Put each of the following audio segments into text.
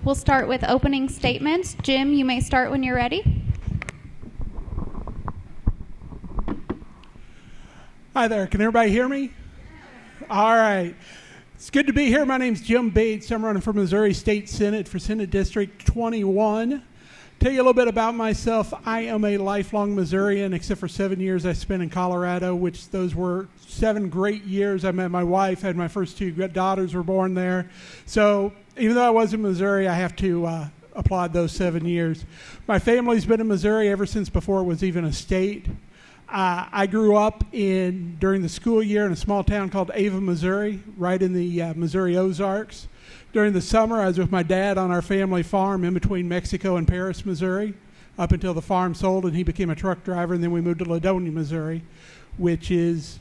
We'll start with opening statements. Jim, you may start when you're ready. Hi there. Can everybody hear me? All right. It's good to be here. My name's Jim Bates. I'm running for Missouri State Senate for Senate District 21. Tell you a little bit about myself. I am a lifelong Missourian, except for 7 years I spent in Colorado, which those were 7 great years. I met my wife, had my first 2 daughters were born there. So even though I was in Missouri, I have to applaud those 7 years. My family's been in Missouri ever since before it was even a state. I grew up during the school year in a small town called Ava, Missouri, right in the Missouri Ozarks. During the summer, I was with my dad on our family farm in between Mexico and Paris, Missouri, up until the farm sold and he became a truck driver, and then we moved to Ladonia, Missouri, which is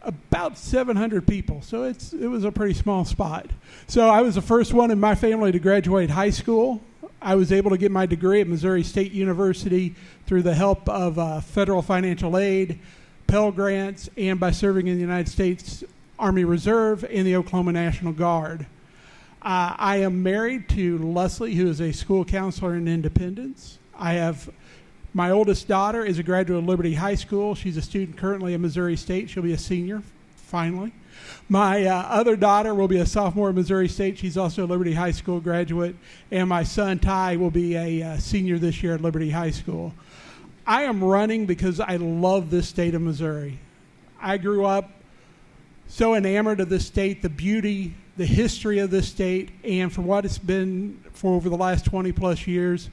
about 700 people, so it was a pretty small spot. So I was the first one in my family to graduate high school. I was able to get my degree at Missouri State University through the help of federal financial aid, Pell Grants, and by serving in the United States Army Reserve and the Oklahoma National Guard. I am married to Leslie, who is a school counselor in Independence. My oldest daughter is a graduate of Liberty High School. She's a student currently at Missouri State. She'll be a senior, finally. My other daughter will be a sophomore at Missouri State. She's also a Liberty High School graduate. And my son, Ty, will be a senior this year at Liberty High School. I am running because I love this state of Missouri. I grew up so enamored of this state, the beauty, the history of this state, and for what it's been for over the last 20 plus years,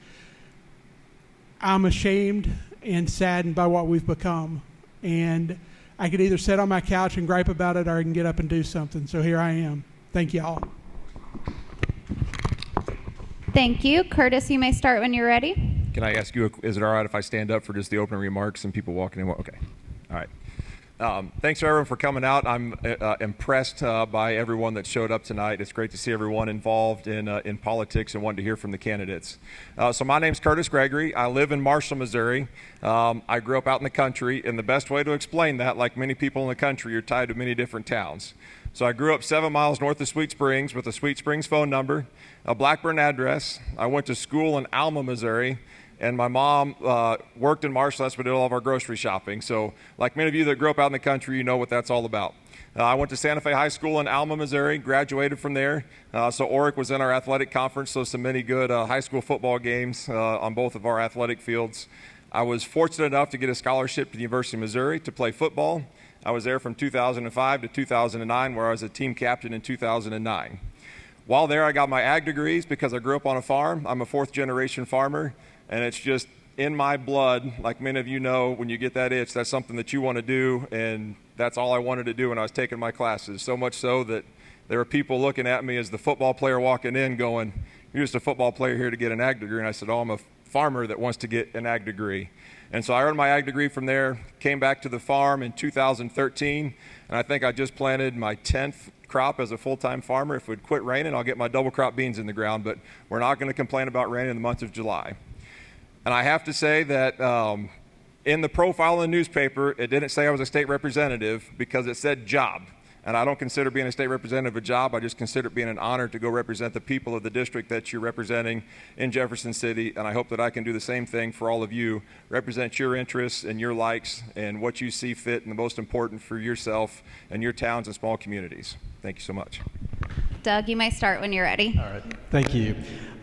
I'm ashamed and saddened by what we've become. And I could either sit on my couch and gripe about it, or I can get up and do something. So here I am. Thank you all. Thank you. Kurtis, you may start when you're ready. Can I ask you, is it all right if I stand up for just the opening remarks and people walking in? Okay. All right. Thanks to everyone for coming out. I'm impressed by everyone that showed up tonight. It's great to see everyone involved in politics and wanting to hear from the candidates. So my name's Kurtis Gregory. I live in Marshall, Missouri. I grew up out in the country, and the best way to explain that, like many people in the country, you're tied to many different towns. So I grew up 7 miles north of Sweet Springs with a Sweet Springs phone number, a Blackburn address. I went to school in Alma, Missouri. And my mom worked in Marshall. That's where we did all of our grocery shopping. So like many of you that grew up out in the country, you know what that's all about. I went to Santa Fe High School in Alma, Missouri, graduated from there. So Oric was in our athletic conference, so some many good high school football games on both of our athletic fields. I was fortunate enough to get a scholarship to the University of Missouri to play football. I was there from 2005 to 2009, where I was a team captain in 2009. While there, I got my ag degrees because I grew up on a farm. I'm a 4th-generation farmer. And it's just in my blood, like many of you know, when you get that itch, that's something that you want to do, and that's all I wanted to do when I was taking my classes. So much so that there were people looking at me as the football player walking in going, "You're just a football player here to get an ag degree." And I said, "Oh, I'm a farmer that wants to get an ag degree." And so I earned my ag degree from there, came back to the farm in 2013, and I think I just planted my 10th crop as a full-time farmer. If it would quit raining, I'll get my double crop beans in the ground, but we're not going to complain about rain in the month of July. And I have to say that in the profile in the newspaper, it didn't say I was a state representative because it said job. And I don't consider being a state representative a job. I just consider it being an honor to go represent the people of the district that you're representing in Jefferson City. And I hope that I can do the same thing for all of you, represent your interests and your likes and what you see fit and the most important for yourself and your towns and small communities. Thank you so much. Doug, you may start when you're ready. All right. Thank you.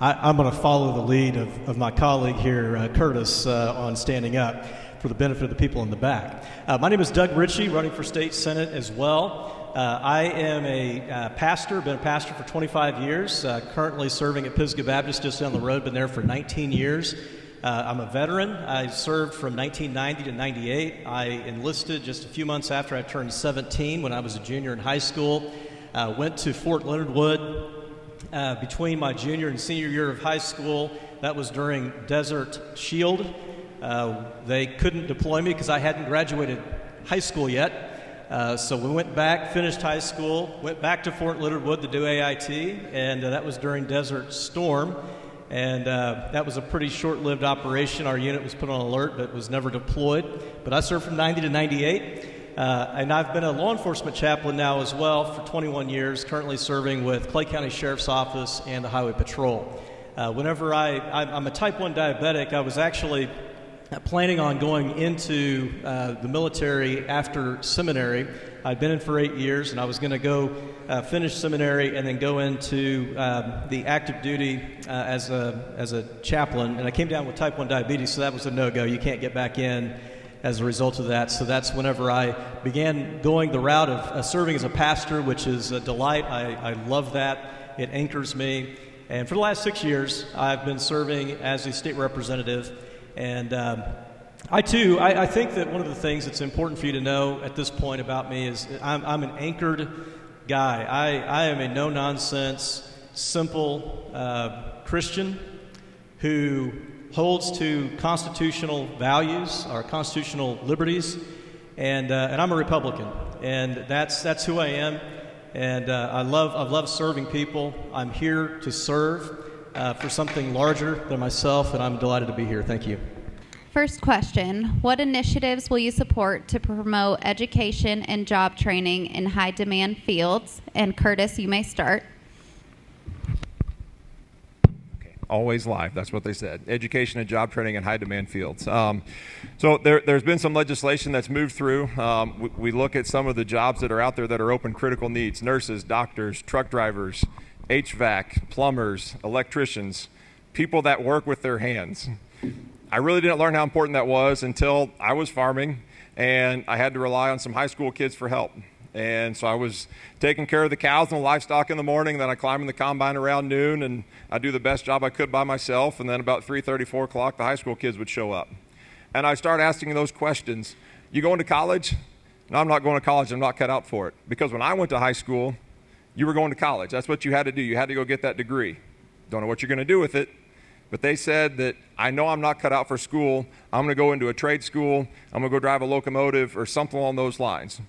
I'm going to follow the lead of my colleague here, Kurtis, on standing up for the benefit of the people in the back. My name is Doug Richey, running for state senate as well. I am a pastor, been a pastor for 25 years, currently serving at Pisgah Baptist just down the road, been there for 19 years. I'm a veteran. I served from 1990 to 98. I enlisted just a few months after I turned 17 when I was a junior in high school. Went to Fort Leonard Wood between my junior and senior year of high school. That was during Desert Shield. They couldn't deploy me because I hadn't graduated high school yet. So we went back, finished high school, went back to Fort Leonard Wood to do AIT, and that was during Desert Storm. And that was a pretty short-lived operation. Our unit was put on alert but was never deployed. But I served from 90 to 98. And I've been a law enforcement chaplain now as well for 21 years, currently serving with Clay County Sheriff's Office and the Highway Patrol. Whenever I'm a type 1 diabetic, I was actually planning on going into the military after seminary. I'd been in for 8 years, and I was going to go finish seminary and then go into the active duty as a chaplain. And I came down with type 1 diabetes, so that was a no-go. You can't get back in as a result of that. So that's whenever I began going the route of serving as a pastor, which is a delight. I love that. It anchors me. And for the last 6 years, I've been serving as a state representative. And I think that one of the things that's important for you to know at this point about me is I'm an anchored guy. I am a no-nonsense, simple Christian who holds to constitutional values, our constitutional liberties, and I'm a Republican, and that's who I am. And I've loved serving people. I'm here to serve for something larger than myself, and I'm delighted to be here. Thank you. First question, what initiatives will you support to promote education and job training in high-demand fields? And Kurtis, you may start. Okay. Always live, that's what they said. Education and job training in high-demand fields. So there's been some legislation that's moved through. We look at some of the jobs that are out there that are open critical needs: nurses, doctors, truck drivers, HVAC, plumbers, electricians, people that work with their hands. I really didn't learn how important that was until I was farming and I had to rely on some high school kids for help. And so I was taking care of the cows and the livestock in the morning, then I climb in the combine around noon, and I do the best job I could by myself, and then about 3:30, 4 o'clock, the high school kids would show up. And I started asking those questions. You going to college? No, I'm not going to college. I'm not cut out for it. Because when I went to high school, you were going to college. That's what you had to do. You had to go get that degree. Don't know what you're going to do with it. But they said that I know I'm not cut out for school. I'm going to go into a trade school. I'm going to go drive a locomotive or something along those lines.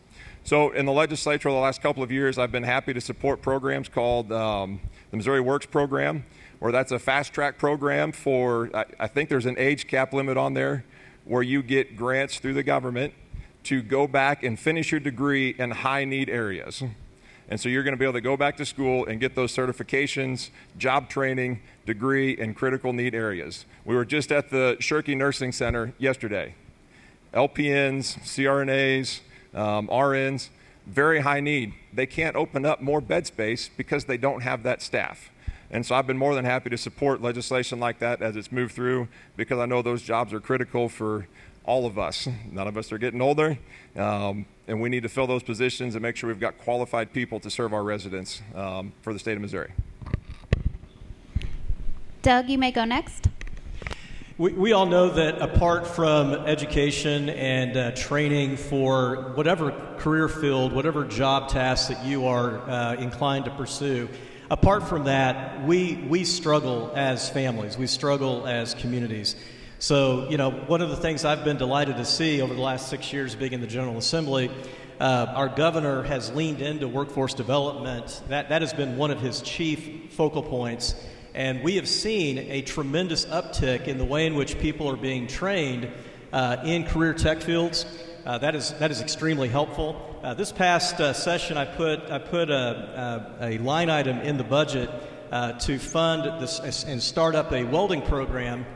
So in the legislature the last couple of years, I've been happy to support programs called the Missouri Works program, where that's a fast-track program for, I think there's an age cap limit on there, where you get grants through the government to go back and finish your degree in high-need areas. And so you're going to be able to go back to school and get those certifications, job training, degree in critical need areas. We were just at the Shirkey Nursing Center yesterday. LPNs, CRNAs, RNs, very high need. They can't open up more bed space because they don't have that staff. And so I've been more than happy to support legislation like that as it's moved through, because I know those jobs are critical for all of us. None of us are getting older, and we need to fill those positions and make sure we've got qualified people to serve our residents for the state of Missouri. Doug, you may go next. We all know that apart from education and training for whatever career field, whatever job task that you are inclined to pursue, apart from that, we struggle as families. We struggle as communities. So, one of the things I've been delighted to see over the last 6 years being in the General Assembly, our governor has leaned into workforce development. That has been one of his chief focal points. And we have seen a tremendous uptick in the way in which people are being trained in career tech fields. That is extremely helpful. This past session, I put a line item in the budget to fund this and start up a welding program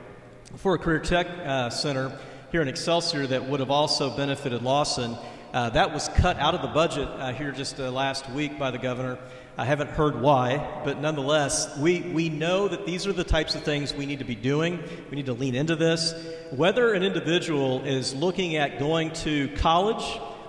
for a career tech center here in Excelsior that would have also benefited Lawson. That was cut out of the budget here just last week by the governor. I haven't heard why, but nonetheless, we know that these are the types of things we need to be doing. We need to lean into this. Whether an individual is looking at going to college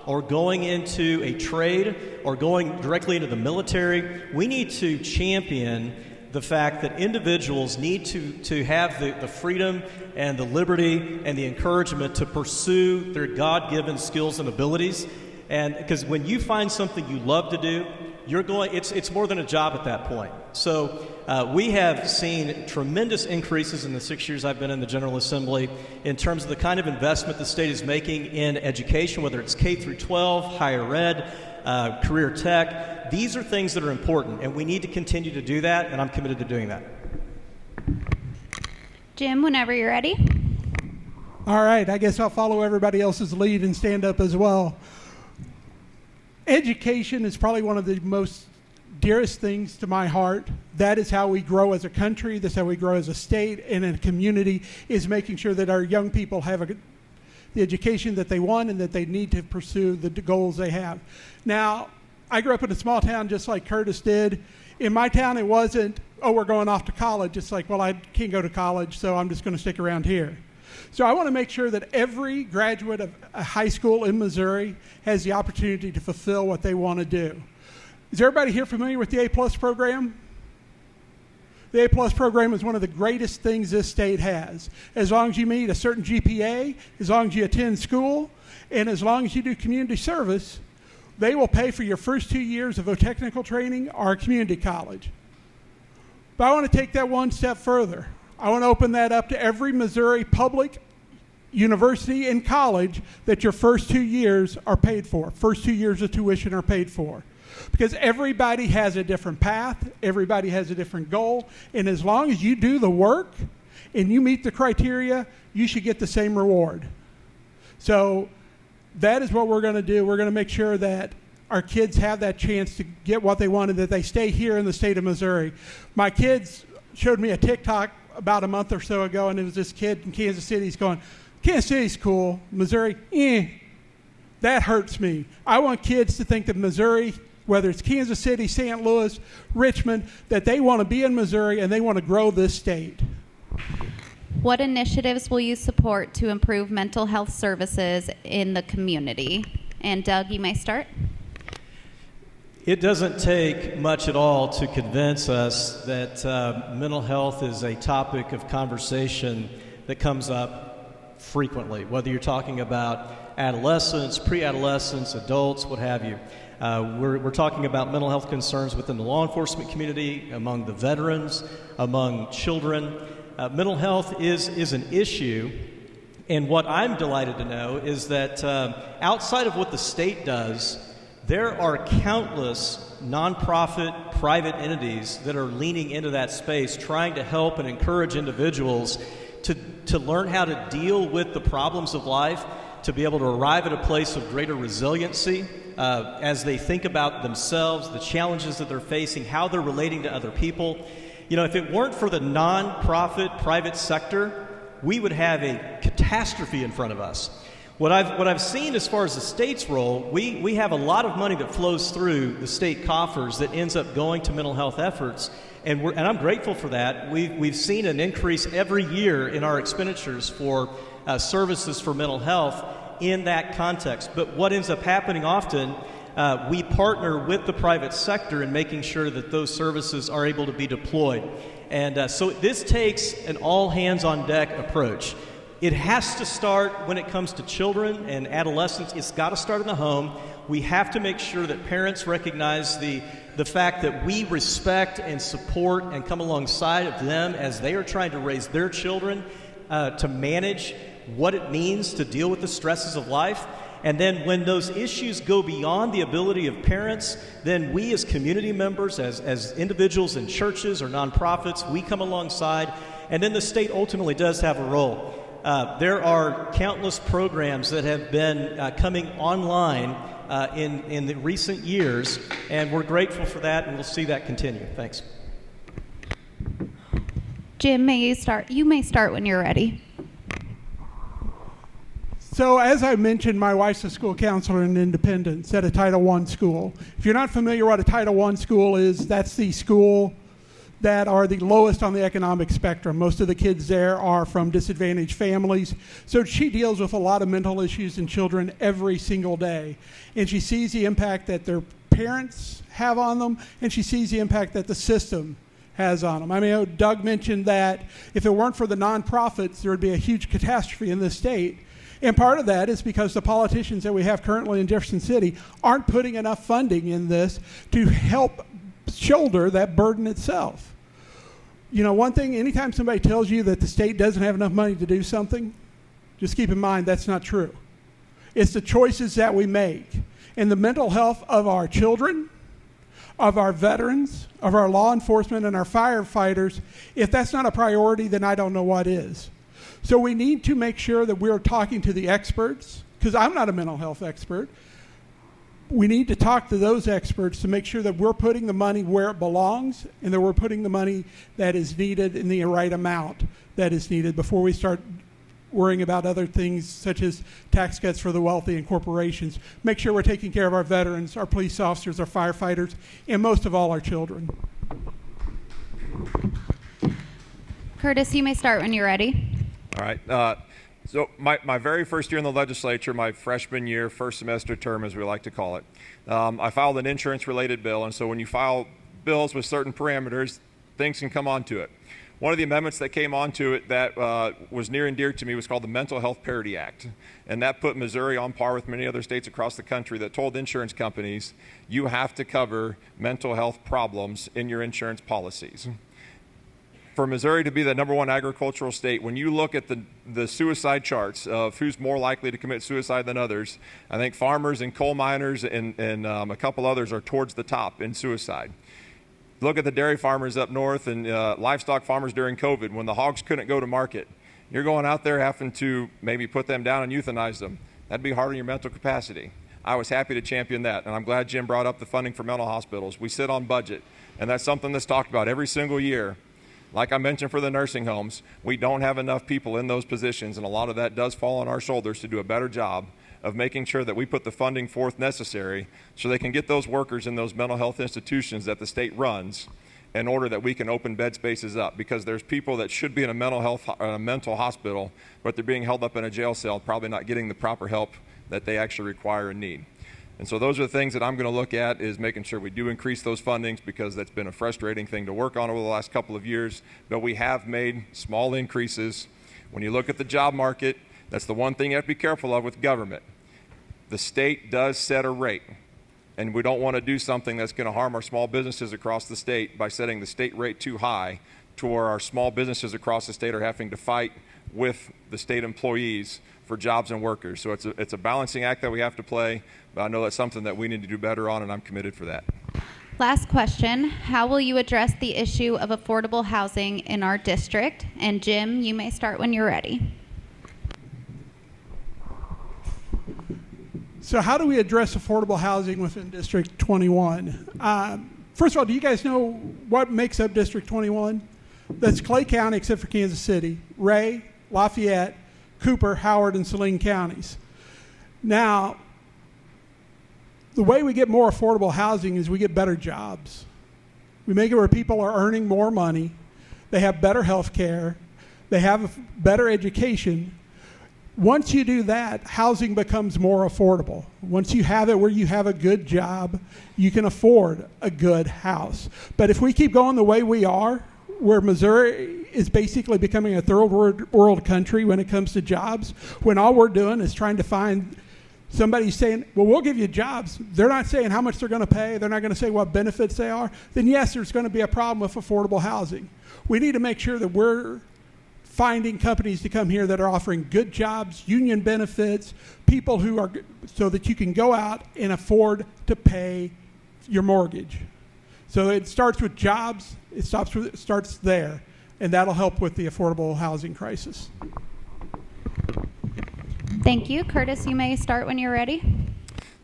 or going into a trade or going directly into the military, we need to champion the fact that individuals need to have the freedom and the liberty and the encouragement to pursue their God-given skills and abilities. And because when you find something you love to do, it's more than a job at that point. So we have seen tremendous increases in the 6 years I've been in the General Assembly in terms of the kind of investment the state is making in education, whether it's K through 12, higher ed, career tech. These are things that are important, and we need to continue to do that, and I'm committed to doing that. Jim, whenever you're ready. All right, I guess I'll follow everybody else's lead and stand up as well. Education is probably one of the most dearest things to my heart. That is how we grow as a country. That's how we grow as a state and in a community, is making sure that our young people have the education that they want and that they need to pursue the goals they have. Now, I grew up in a small town just like Kurtis did. In my town, it wasn't, oh, we're going off to college. It's like, well, I can't go to college, so I'm just going to stick around here. So I want to make sure that every graduate of a high school in Missouri has the opportunity to fulfill what they want to do. Is everybody here familiar with the A-plus program? The A-plus program is one of the greatest things this state has. As long as you meet a certain GPA, as long as you attend school, and as long as you do community service, they will pay for your first 2 years of technical training or community college. But I want to take that one step further. I want to open that up to every Missouri public university and college that your first 2 years are paid for. First 2 years of tuition are paid for. Because everybody has a different path, everybody has a different goal, and as long as you do the work and you meet the criteria, you should get the same reward. So that is what we're going to do. We're going to make sure that our kids have that chance to get what they wanted, that they stay here in the state of Missouri. My kids showed me a TikTok about a month or so ago, and it was this kid in Kansas City. He's going, Kansas City's cool, Missouri, that hurts me. I want kids to think that Missouri, whether it's Kansas City, St. Louis, Richmond, that they want to be in Missouri and they want to grow this state. What initiatives will you support to improve mental health services in the community? And Doug, you may start. It doesn't take much at all to convince us that mental health is a topic of conversation that comes up frequently, whether you're talking about adolescents, pre-adolescents, adults, what have you. We're talking about mental health concerns within the law enforcement community, among the veterans, among children. Mental health is an issue, and what I'm delighted to know is that outside of what the state does, there are countless nonprofit, private entities that are leaning into that space, trying to help and encourage individuals to learn how to deal with the problems of life, to be able to arrive at a place of greater resiliency as they think about themselves, the challenges that they're facing, how they're relating to other people. You know, if it weren't for the nonprofit private sector, we would have a catastrophe in front of us. What I've seen as far as the state's role, we have a lot of money that flows through the state coffers that ends up going to mental health efforts, and I'm grateful for that. We've seen an increase every year in our expenditures for services for mental health in that context. But what ends up happening often, we partner with the private sector in making sure that those services are able to be deployed. And so this takes an all-hands-on-deck approach. It has to start when it comes to children and adolescents. It's got to start in the home. We have to make sure that parents recognize the fact that we respect and support and come alongside of them as they are trying to raise their children to manage what it means to deal with the stresses of life. And then when those issues go beyond the ability of parents, then we as community members, as individuals in churches or nonprofits, we come alongside, and then the state ultimately does have a role. There are countless programs that have been coming online in the recent years, and we're grateful for that, and we'll see that continue. Thanks. Jim, may you start? You may start when you're ready. So as I mentioned, my wife's a school counselor in Independence at a Title I school. If you're not familiar what a Title I school is, that's the school that are the lowest on the economic spectrum. Most of the kids there are from disadvantaged families. So she deals with a lot of mental issues in children every single day. And she sees the impact that their parents have on them, and she sees the impact that the system has on them. I mean, Doug mentioned that if it weren't for the nonprofits, there would be a huge catastrophe in this state. And part of that is because the politicians that we have currently in Jefferson City aren't putting enough funding in this to help shoulder that burden itself. You know, one thing, anytime somebody tells you that the state doesn't have enough money to do something, just keep in mind that's not true. It's the choices that we make. And the mental health of our children, of our veterans, of our law enforcement, and our firefighters, if that's not a priority, then I don't know what is. So we need to make sure that we're talking to the experts, because I'm not a mental health expert. we need to talk to those experts to make sure that we're putting the money where it belongs and that we're putting the money that is needed in the right amount that is needed before we start worrying about other things such as tax cuts for the wealthy and corporations. Make sure we're taking care of our veterans, our police officers, our firefighters, and most of all, our children. Kurtis, you may start when you're ready. All right. So my very first year in the legislature, my freshman year, first semester term, as we like to call it, I filed an insurance-related bill. And so when you file bills with certain parameters, things can come onto it. One of the amendments that came onto it that was near and dear to me was called the Mental Health Parity Act. And that put Missouri on par with many other states across the country that told insurance companies, you have to cover mental health problems in your insurance policies. For Missouri to be the #1 agricultural state, when you look at the suicide charts of who's more likely to commit suicide than others, I think farmers and coal miners and a couple others are towards the top in suicide. Look at the dairy farmers up north and livestock farmers during COVID when the hogs couldn't go to market. You're going out there having to maybe put them down and euthanize them. That'd be hard on your mental capacity. I was happy to champion that, and I'm glad Jim brought up the funding for mental hospitals. We sit on budget, and that's something that's talked about every single year. Like I mentioned for the nursing homes, we don't have enough people in those positions, and a lot of that does fall on our shoulders to do a better job of making sure that we put the funding forth necessary so they can get those workers in those mental health institutions that the state runs in order that we can open bed spaces up, because there's people that should be in a mental hospital, but they're being held up in a jail cell, probably not getting the proper help that they actually require and need. And so those are the things that I'm going to look at, is making sure we do increase those fundings, because that's been a frustrating thing to work on over the last couple of years. But we have made small increases. When you look at the job market, that's the one thing you have to be careful of with government. The state does set a rate, and we don't want to do something that's going to harm our small businesses across the state by setting the state rate too high to where our small businesses across the state are having to fight with the state employees for jobs and workers. So it's a balancing act that we have to play, but I know that's something that we need to do better on, and I'm committed for that. Last question. How will you address the issue of affordable housing in our district? And Jim, you may start when you're ready. So how do we address affordable housing within District 21? First of all, do you guys know what makes up District 21? That's Clay County except for Kansas City, Ray, Lafayette, Cooper, Howard, and Saline counties. Now, the way we get more affordable housing is we get better jobs. We make it where people are earning more money, they have better health care, they have better education. Once you do that, housing becomes more affordable. Once you have it where you have a good job, you can afford a good house. But if we keep going the way we are, where Missouri is basically becoming a third world country when it comes to jobs, when all we're doing is trying to find somebody saying, well, we'll give you jobs. They're not saying how much they're going to pay. They're not going to say what benefits they are. Then yes, there's going to be a problem with affordable housing. We need to make sure that we're finding companies to come here that are offering good jobs, union benefits, people who are, so that you can go out and afford to pay your mortgage. So it starts with jobs, it starts there, and that'll help with the affordable housing crisis. Thank you. Kurtis, you may start when you're ready.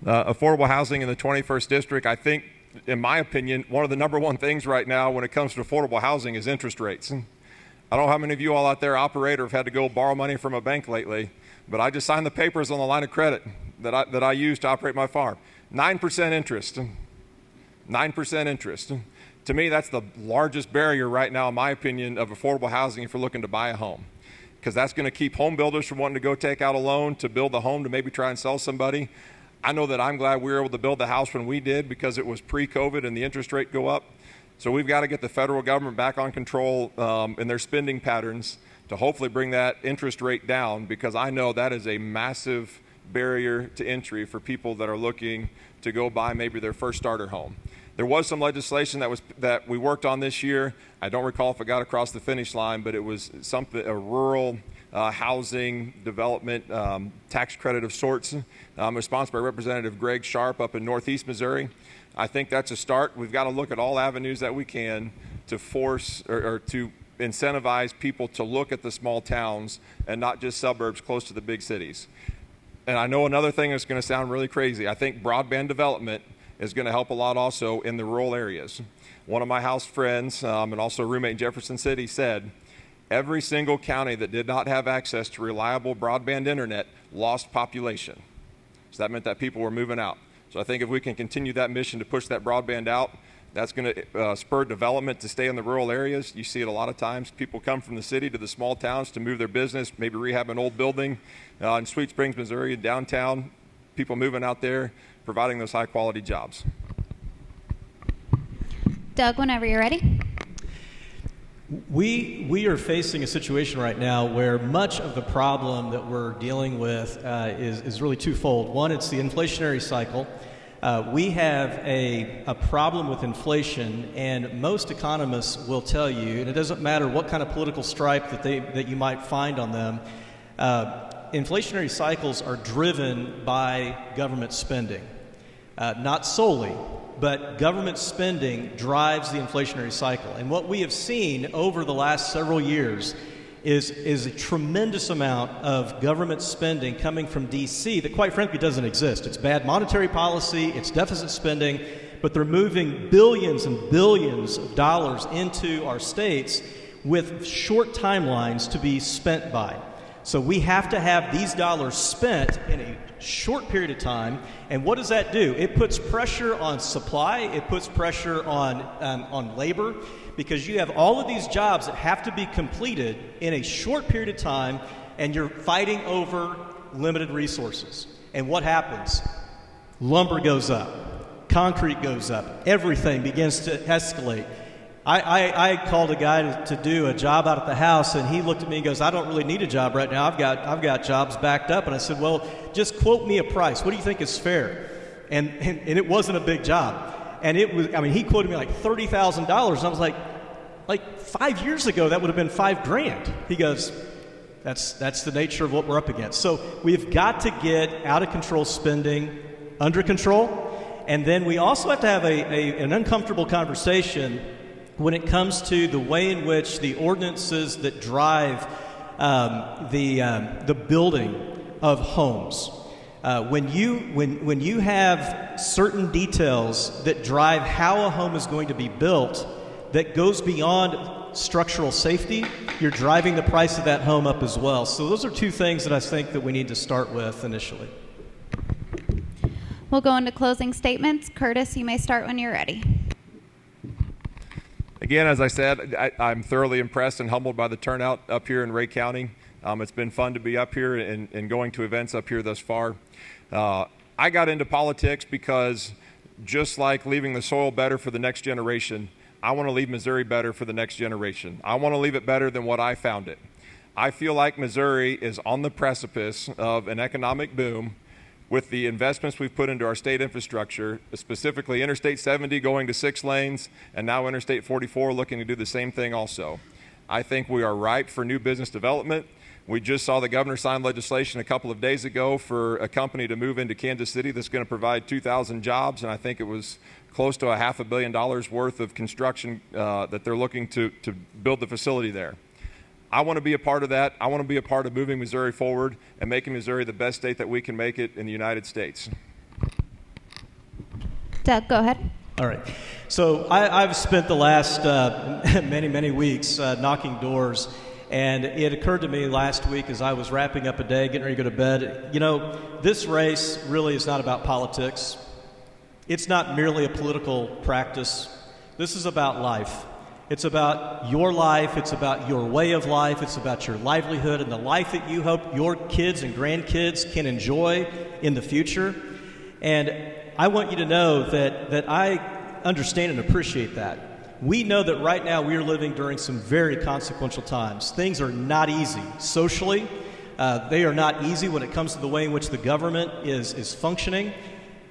Affordable housing in the 21st district, I think, in my opinion, one of the #1 things right now when it comes to affordable housing is interest rates. I don't know how many of you all out there operate or have had to go borrow money from a bank lately, but I just signed the papers on the line of credit that I use to operate my farm. 9% interest. 9% interest. To me, that's the largest barrier right now, in my opinion, of affordable housing if you're looking to buy a home, because that's going to keep home builders from wanting to go take out a loan to build a home to maybe try and sell somebody. I know that I'm glad we were able to build the house when we did, because it was pre-COVID and the interest rate go up. So we've got to get the federal government back on control in their spending patterns to hopefully bring that interest rate down, because I know that is a massive barrier to entry for people that are looking to go buy maybe their first starter home. There was some legislation that we worked on this year. I don't recall if it got across the finish line, but it was a rural housing development tax credit of sorts. It was sponsored by Representative Greg Sharp up in Northeast Missouri. I think that's a start. We've got to look at all avenues that we can to force or to incentivize people to look at the small towns and not just suburbs close to the big cities. And I know another thing that's going to sound really crazy. I think broadband development is going to help a lot also in the rural areas. One of my house friends and also a roommate in Jefferson City said, every single county that did not have access to reliable broadband internet lost population. So that meant that people were moving out. So I think if we can continue that mission to push that broadband out, that's going to spur development to stay in the rural areas. You see it a lot of times. People come from the city to the small towns to move their business, maybe rehab an old building in Sweet Springs, Missouri, downtown. People moving out there, providing those high-quality jobs. Doug, whenever you're ready. We are facing a situation right now where much of the problem that we're dealing with is really twofold. One, it's the inflationary cycle. We have a problem with inflation, and most economists will tell you, and it doesn't matter what kind of political stripe that you might find on them, inflationary cycles are driven by government spending. Not solely, but government spending drives the inflationary cycle. And what we have seen over the last several years is a tremendous amount of government spending coming from D.C. that quite frankly doesn't exist. It's bad monetary policy, it's deficit spending, but they're moving billions and billions of dollars into our states with short timelines to be spent by. So we have to have these dollars spent in a short period of time. And what does that do? It puts pressure on supply, it puts pressure on labor, because you have all of these jobs that have to be completed in a short period of time, and you're fighting over limited resources. And what happens? Lumber goes up, concrete goes up, everything begins to escalate. I called a guy to do a job out at the house, and he looked at me and goes, I don't really need a job right now. I've got jobs backed up. And I said, well, just quote me a price. What do you think is fair? And it wasn't a big job. And it was, I mean, he quoted me like $30,000. And I was like 5 years ago, that would have been $5,000. He goes, that's the nature of what we're up against. So we've got to get out of control spending under control. And then we also have to have an uncomfortable conversation when it comes to the way in which the ordinances that drive the building of homes. When you have certain details that drive how a home is going to be built that goes beyond structural safety, you're driving the price of that home up as well. So those are two things that I think that we need to start with initially. We'll go into closing statements. Kurtis, you may start when you're ready. Again, as I said, I'm thoroughly impressed and humbled by the turnout up here in Ray County. It's been fun to be up here and going to events up here thus far. I got into politics because just like leaving the soil better for the next generation, I want to leave Missouri better for the next generation. I want to leave it better than what I found it. I feel like Missouri is on the precipice of an economic boom with the investments we've put into our state infrastructure, specifically Interstate 70 going to 6 lanes, and now Interstate 44 looking to do the same thing also. I think we are ripe for new business development. We just saw the governor sign legislation a couple of days ago for a company to move into Kansas City that's going to provide 2,000 jobs, and I think it was close to $500 million worth of construction that they're looking to build the facility there. I want to be a part of that. I want to be a part of moving Missouri forward and making Missouri the best state that we can make it in the United States. Doug, go ahead. All right. So I've spent the last many weeks knocking doors, and it occurred to me last week as I was wrapping up a day, getting ready to go to bed, this race really is not about politics. It's not merely a political practice. This is about life. It's about your life, it's about your way of life, it's about your livelihood and the life that you hope your kids and grandkids can enjoy in the future. And I want you to know that I understand and appreciate that. We know that right now we are living during some very consequential times. Things are not easy socially. They are not easy when it comes to the way in which the government is functioning.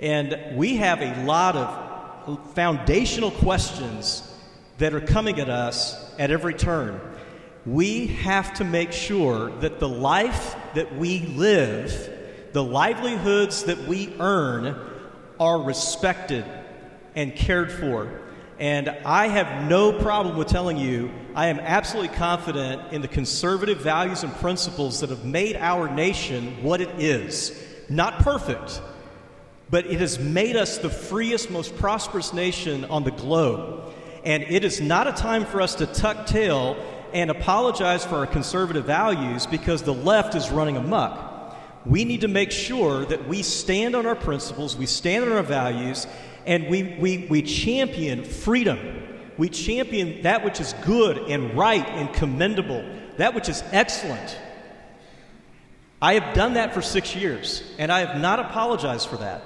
And we have a lot of foundational questions that are coming at us at every turn. We have to make sure that the life that we live, the livelihoods that we earn, are respected and cared for. And I have no problem with telling you, I am absolutely confident in the conservative values and principles that have made our nation what it is. Not perfect, but it has made us the freest, most prosperous nation on the globe. And it is not a time for us to tuck tail and apologize for our conservative values because the left is running amok. We need to make sure that we stand on our principles, we stand on our values, and we champion freedom. We champion that which is good and right and commendable, that which is excellent. I have done that for 6 years, and I have not apologized for that.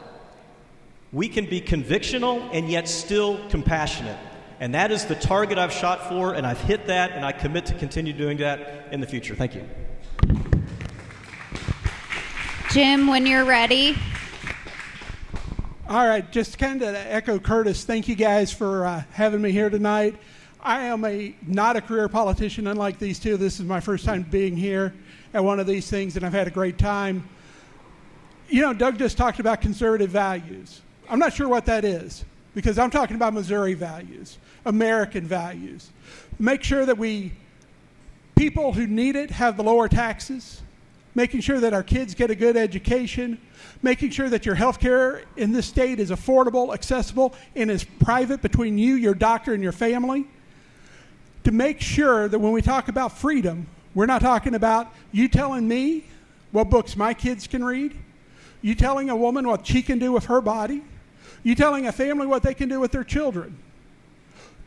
We can be convictional and yet still compassionate. And that is the target I've shot for, and I've hit that, and I commit to continue doing that in the future. Thank you. Jim, when you're ready. All right, just kind of to echo Kurtis, thank you guys for having me here tonight. I am not a career politician unlike these two. This is my first time being here at one of these things, and I've had a great time. You know, Doug just talked about conservative values. I'm not sure what that is, because I'm talking about Missouri values, American values. Make sure that people who need it have the lower taxes, making sure that our kids get a good education, making sure that your health care in this state is affordable, accessible, and is private between you, your doctor, and your family. To make sure that when we talk about freedom, we're not talking about you telling me what books my kids can read, you telling a woman what she can do with her body, you telling a family what they can do with their children.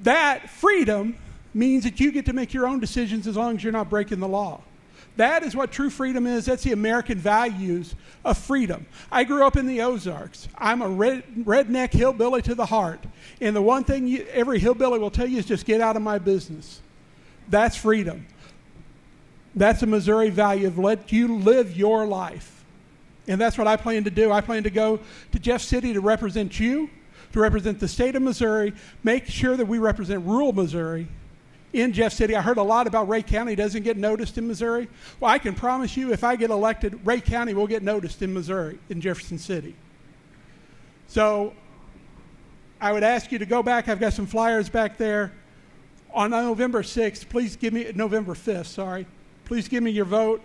That freedom means that you get to make your own decisions as long as you're not breaking the law. That is what true freedom is. That's the American values of freedom. I grew up in the Ozarks. I'm a redneck hillbilly to the heart. And the one thing every hillbilly will tell you is just get out of my business. That's freedom. That's a Missouri value of let you live your life. And that's what I plan to do. I plan to go to Jeff City to represent you, to represent the state of Missouri, make sure that we represent rural Missouri in Jeff City. I heard a lot about Ray County doesn't get noticed in Missouri. Well, I can promise you if I get elected, Ray County will get noticed in Missouri, in Jefferson City. So I would ask you to go back. I've got some flyers back there. On November 6th, please give me, November 5th, sorry. Please give me your vote.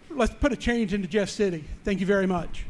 Let's put a change into Jeff City. Thank you very much.